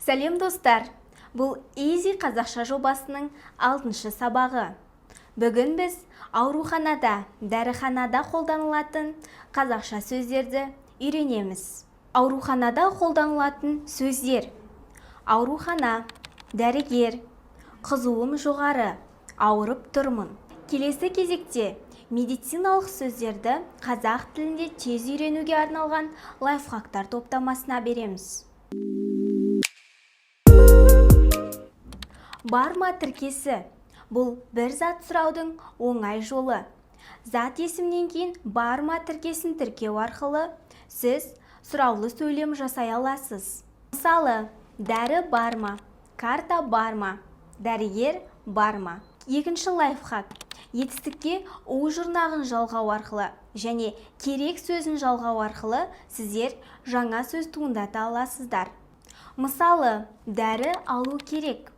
Сәлем достар, бұл Easy қазақша жобасының 6-шы сабағы. Бүгін біз ауруханада, дәріханада қолданылатын қазақша сөздерді үйренеміз. Ауруханада қолданылатын сөздер: аурухана, дәрігер, қызуым жоғары, ауырып тұрмын. Келесі кезекте медициналық сөздерді қазақ тілінде тез үйренуге арналған лайфхактар топтамасына береміз. Барма тіркесі. Бұл бір зат сұраудың оңай жолы. Зат есімнен кейін барма тіркесін тіркеу арқылы сіз сұраулы сөйлем жасай аласыз. Мысалы, дәрі барма, карта барма, дәрігер барма. Екінші лайфхак. Етістікке у жұрнағын жалғау арқылы және керек сөзін жалғау арқылы сіздер жаңа сөз туындата аласыздар. Мысалы, дәрі алу керек,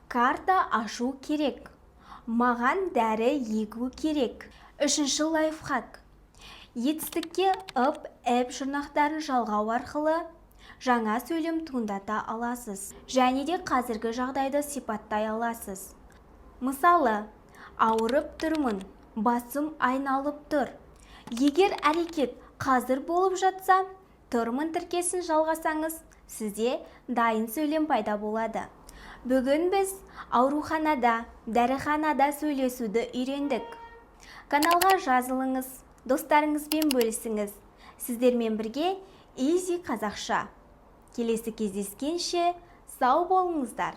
карта ашу керек, маған дәрі егу керек. Үшінші лайфхак. Етістікке ып, әп жұрнақтарын жалғау арқылы жаңа сөйлем туындата аласыз. Және де қазіргі жағдайды сипаттай аласыз. Мысалы, ауырып тұрмын, басым айналып тұр. Егер әрекет қазір болып жатса, тұрмын тіркесін жалғасаңыз, сізде дайын сөйлем пайда болады. Бүгін біз ауруханада, дәріханада сөйлесуді үйрендік. Каналға жазылыңыз, достарыңызбен бөлісіңіз. Сіздермен бірге Easy қазақша. Келесі кездескенше сау болыңыздар.